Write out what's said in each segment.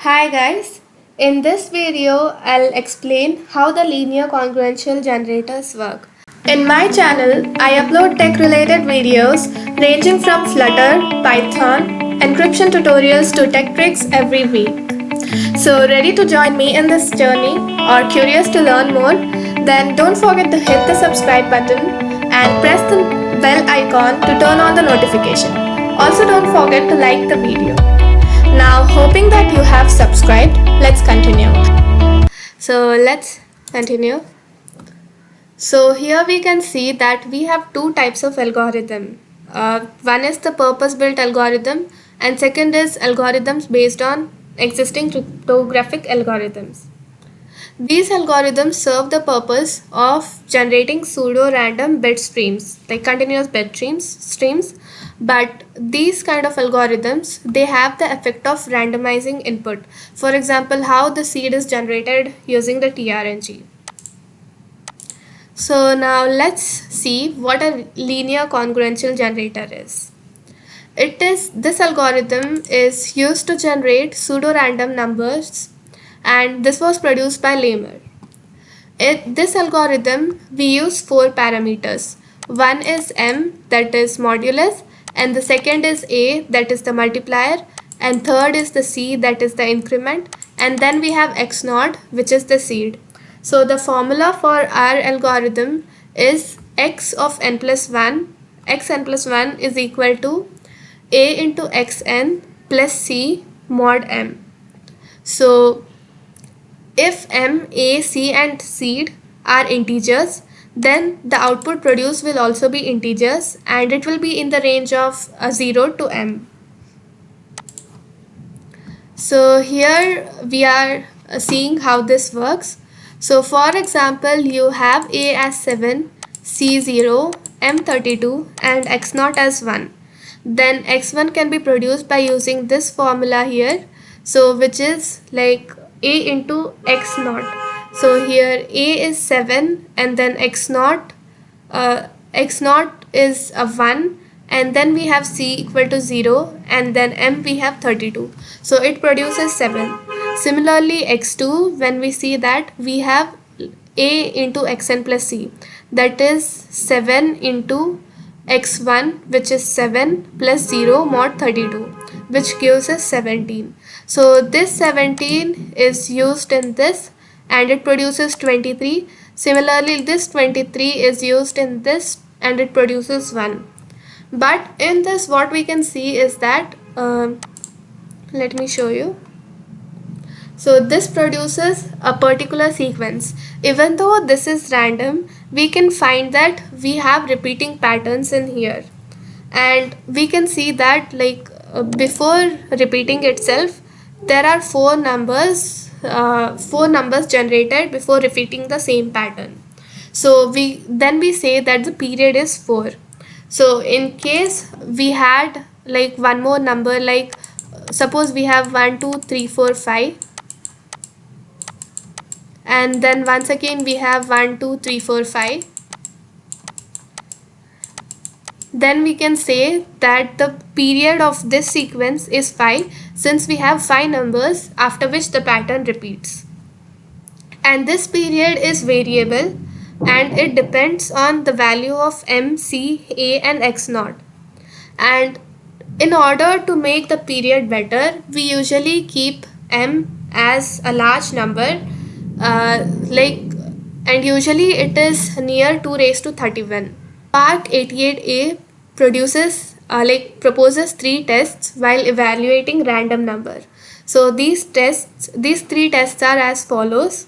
Hi guys, in this video I'll explain how the linear congruential generators work. In my channel, I upload tech related videos ranging from Flutter, Python, encryption tutorials to tech tricks every week. So ready to join me in this journey or curious to learn more? Then don't forget to hit the subscribe button and press the bell icon to turn on the notification. Also don't forget to like the video. Now, hoping that you have subscribed, let's continue. So, let's continue. So, here we can see that we have two types of algorithm. One is the purpose-built algorithm, and second is algorithms based on existing cryptographic algorithms. These algorithms serve the purpose of generating pseudo-random bit streams, like continuous bit streams, but these kind of algorithms, they have the effect of randomizing input. For example, how the seed is generated using the TRNG. So now let's see what a linear congruential generator is. This algorithm is used to generate pseudo-random numbers, and this was produced by Lamer. This algorithm, we use four parameters. One is m, that is modulus, and the second is a, that is the multiplier, and third is the c, that is the increment, and then we have x naught, which is the seed. So the formula for our algorithm is x of n plus 1, xn plus 1 is equal to a into xn plus c mod m. So if m, a, c and seed are integers, then the output produced will also be integers and it will be in the range of 0 to m. So here we are seeing how this works. So for example, you have a as 7, c 0, m 32 and x naught as 1. Then x1 can be produced by using this formula here, so which is like a into x naught. So here a is 7 and then x naught is a 1, and then we have c equal to 0 and then m we have 32, so it produces 7. Similarly x2, when we see that we have a into xn plus c, that is 7 into x1, which is 7 plus 0 mod 32, which gives us 17. So this 17 is used in this and it produces 23. Similarly, this 23 is used in this and it produces 1. But in this, what we can see is that let me show you. So this produces a particular sequence. Even though this is random, we can find that we have repeating patterns in here, and we can see that before repeating itself, there are four numbers generated before repeating the same pattern. So we say that the period is 4. So in case we had like one more number, like suppose we have 1 2 3 4 5, and then once again we have 1 2 3 4 5, then we can say that the period of this sequence is 5, since we have 5 numbers after which the pattern repeats. And this period is variable and it depends on the value of m, c, a and x naught. And in order to make the period better, we usually keep m as a large number, uh, like and usually it is near 2 raised to 31. Part 88A proposes 3 tests while evaluating random number. So these three tests are as follows.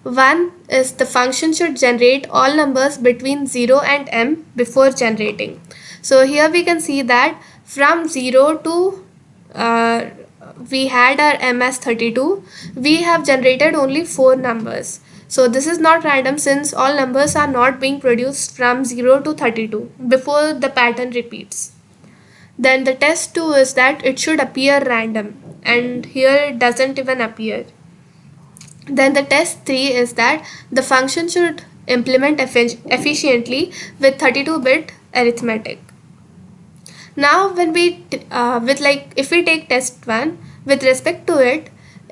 One is the function should generate all numbers between 0 and m before generating. So here we can see that from 0 to we had our m as 32, we have generated only 4 numbers. So this is not random, since all numbers are not being produced from 0 to 32 before the pattern repeats. Then the test 2 is that it should appear random, and here it doesn't even appear. Then the test 3 is that the function should implement efficiently with 32-bit arithmetic. Now when we if we take test 1, with respect to it,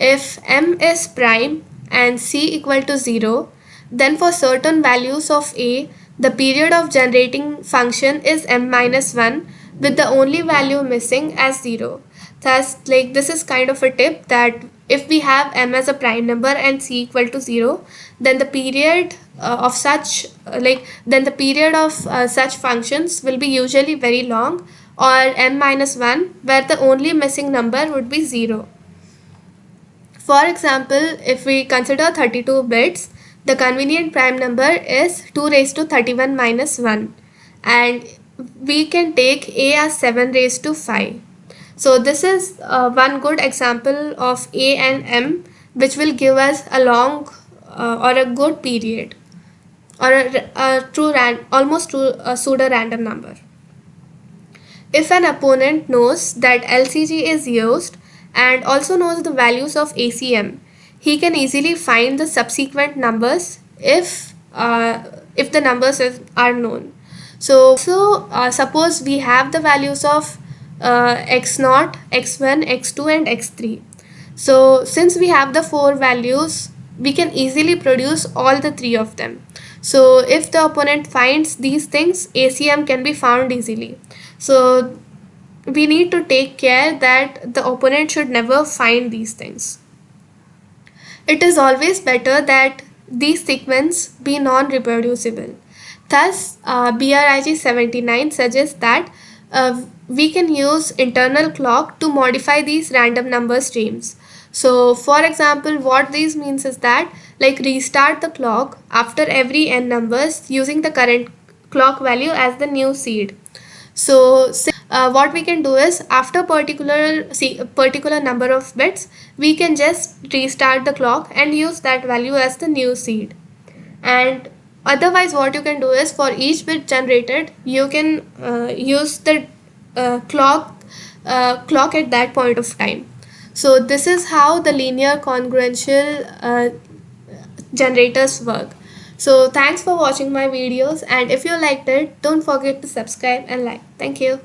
if m is prime and c equal to 0, then for certain values of a, the period of generating function is m minus 1 with the only value missing as 0. Thus, like, this is kind of a tip that if we have m as a prime number and c equal to 0, then the period of such then the period of such functions will be usually very long, or m minus 1, where the only missing number would be 0. For example, if we consider 32 bits, the convenient prime number is 2 raised to 31 minus 1, and we can take a as 7 raised to 5. So this is one good example of a and m, which will give us a long or a good period, or a true almost true pseudo random number. If an opponent knows that LCG is used and also knows the values of ACM, he can easily find the subsequent numbers if the numbers are known. So suppose we have the values of x0, x1, x2 and x3. So since we have the 4 values, we can easily produce all the 3 of them. So if the opponent finds these things, ACM can be found easily. So we need to take care that the opponent should never find these things. It is always better that these sequences be non-reproducible. Thus, BRIG 79 suggests that we can use internal clock to modify these random number streams. So for example, what this means is that, like, restart the clock after every n numbers using the current clock value as the new seed. So what we can do is, after particular number of bits, we can just restart the clock and use that value as the new seed. And otherwise, what you can do is, for each bit generated, you can use the clock at that point of time. So this is how the linear congruential generators work. So thanks for watching my videos, and if you liked it, don't forget to subscribe and like. Thank you.